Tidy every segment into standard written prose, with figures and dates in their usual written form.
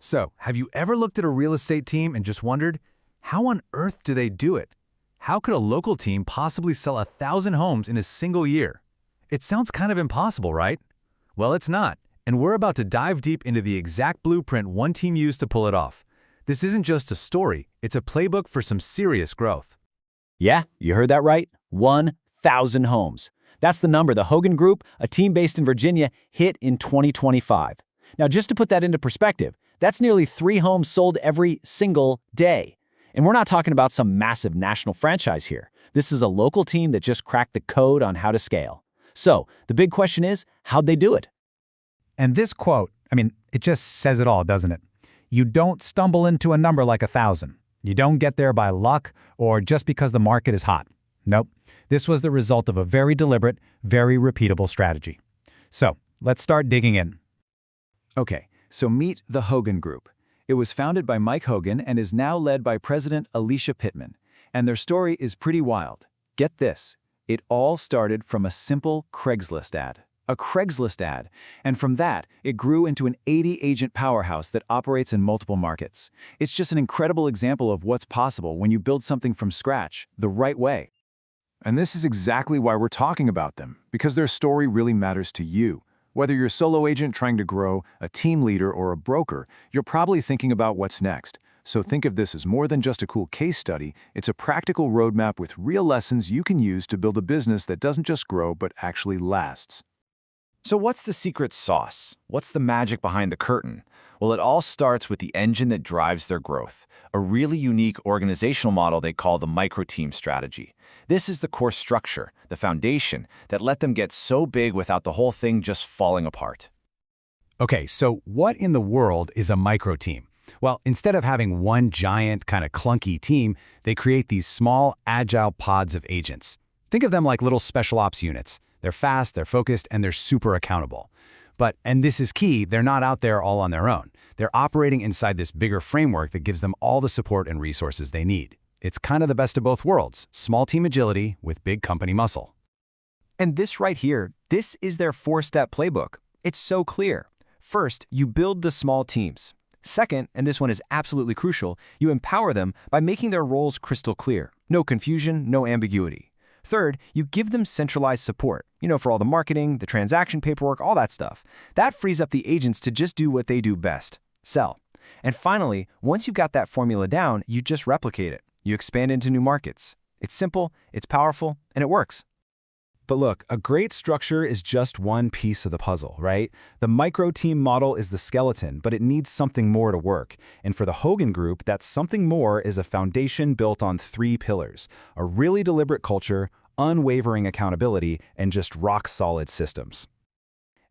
So, have you ever looked at a real estate team and just wondered, how on earth do they do it? How could a local team possibly sell 1,000 homes in a single year? It sounds kind of impossible, right? Well, it's not, and we're about to dive deep into the exact blueprint one team used to pull it off. This isn't just a story, it's a playbook for some serious growth. Yeah, you heard that right. 1,000 homes. That's the number the Hogan Group, a team based in Virginia, hit in 2025. Now, just to put that into perspective, that's nearly 3 homes sold every single day. And we're not talking about some massive national franchise here. This is a local team that just cracked the code on how to scale. So, the big question is, how'd they do it? And this quote, it just says it all, doesn't it? You don't stumble into a number like 1,000. You don't get there by luck or just because the market is hot. Nope. This was the result of a very deliberate, very repeatable strategy. So, let's start digging in. Okay, so meet the Hogan Group. It was founded by Mike Hogan and is now led by President Alicia Pittman. And their story is pretty wild. Get this, it all started from a simple Craigslist ad. A Craigslist ad, and from that, it grew into an 80-agent powerhouse that operates in multiple markets. It's just an incredible example of what's possible when you build something from scratch, the right way. And this is exactly why we're talking about them, because their story really matters to you. Whether you're a solo agent trying to grow, a team leader, or a broker, you're probably thinking about what's next. So think of this as more than just a cool case study, it's a practical roadmap with real lessons you can use to build a business that doesn't just grow but actually lasts. So what's the secret sauce? What's the magic behind the curtain? Well, it all starts with the engine that drives their growth, a really unique organizational model they call the micro-team strategy. This is the core structure, the foundation, that let them get so big without the whole thing just falling apart. Okay, so what in the world is a micro team? Well, instead of having one giant, kind of clunky team, they create these small, agile pods of agents. Think of them like little special ops units. They're fast, they're focused, and they're super accountable. But, and this is key, they're not out there all on their own. They're operating inside this bigger framework that gives them all the support and resources they need. It's kind of the best of both worlds, small team agility with big company muscle. And this right here, this is their 4-step playbook. It's so clear. First, you build the small teams. Second, and this one is absolutely crucial, you empower them by making their roles crystal clear. No confusion, no ambiguity. Third, you give them centralized support, for all the marketing, the transaction paperwork, all that stuff. That frees up the agents to just do what they do best, sell. And finally, once you've got that formula down, you just replicate it. You expand into new markets. It's simple, it's powerful, and it works. But look, a great structure is just one piece of the puzzle, right? The micro-team model is the skeleton, but it needs something more to work. And for the Hogan Group, that something more is a foundation built on 3 pillars: a really deliberate culture, unwavering accountability, and just rock-solid systems.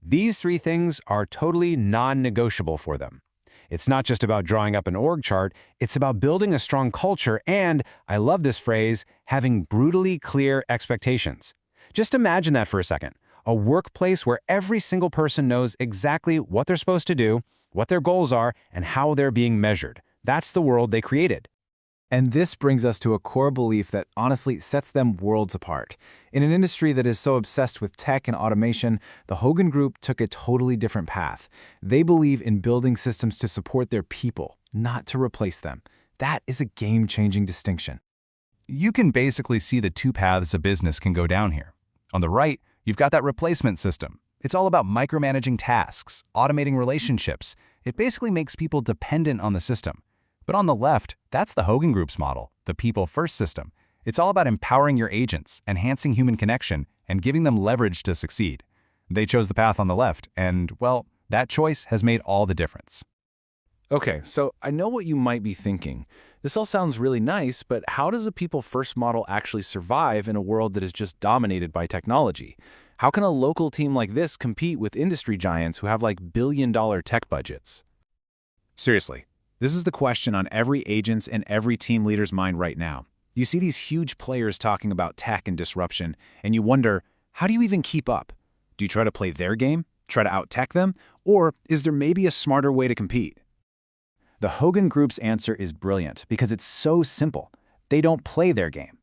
These 3 things are totally non-negotiable for them. It's not just about drawing up an org chart, it's about building a strong culture and, I love this phrase, having brutally clear expectations. Just imagine that for a second. A workplace where every single person knows exactly what they're supposed to do, what their goals are, and how they're being measured. That's the world they created. And this brings us to a core belief that honestly sets them worlds apart. In an industry that is so obsessed with tech and automation, the Hogan Group took a totally different path. They believe in building systems to support their people, not to replace them. That is a game-changing distinction. You can basically see the 2 paths a business can go down here. On the right, you've got that replacement system. It's all about micromanaging tasks, automating relationships. It basically makes people dependent on the system. But on the left, that's the Hogan Group's model, the people-first system. It's all about empowering your agents, enhancing human connection, and giving them leverage to succeed. They chose the path on the left, and, well, that choice has made all the difference. Okay, so I know what you might be thinking. This all sounds really nice, but how does a people-first model actually survive in a world that is just dominated by technology? How can a local team like this compete with industry giants who have billion-dollar tech budgets? Seriously, this is the question on every agent's and every team leader's mind right now. You see these huge players talking about tech and disruption, and you wonder, how do you even keep up? Do you try to play their game, try to out-tech them, or is there maybe a smarter way to compete? The Hogan Group's answer is brilliant because it's so simple. They don't play their game.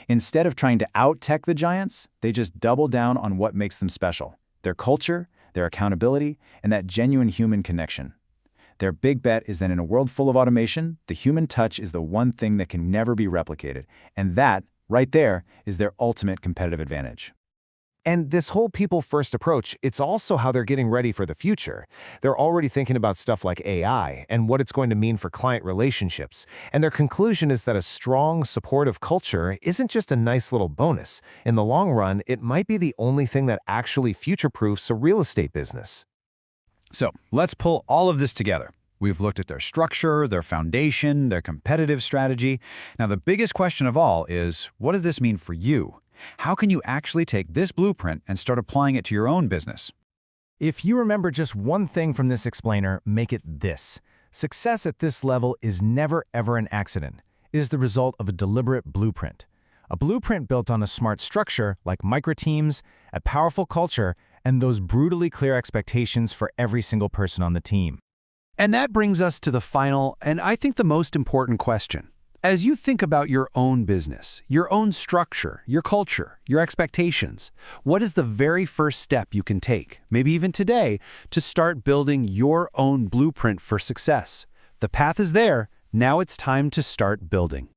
Instead of trying to out-tech the giants, they just double down on what makes them special: their culture, their accountability, and that genuine human connection. Their big bet is that in a world full of automation, the human touch is the one thing that can never be replicated. And that, right there, is their ultimate competitive advantage. And this whole people-first approach, it's also how they're getting ready for the future. They're already thinking about stuff like AI and what it's going to mean for client relationships. And their conclusion is that a strong, supportive culture isn't just a nice little bonus. In the long run, it might be the only thing that actually future-proofs a real estate business. So let's pull all of this together. We've looked at their structure, their foundation, their competitive strategy. Now, the biggest question of all is, what does this mean for you? How can you actually take this blueprint and start applying it to your own business? If you remember just one thing from this explainer, make it this. Success at this level is never ever an accident. It is the result of a deliberate blueprint. A blueprint built on a smart structure like microteams, a powerful culture, and those brutally clear expectations for every single person on the team. And that brings us to the final, and I think the most important question. As you think about your own business, your own structure, your culture, your expectations, what is the very first step you can take, maybe even today, to start building your own blueprint for success? The path is there. Now it's time to start building.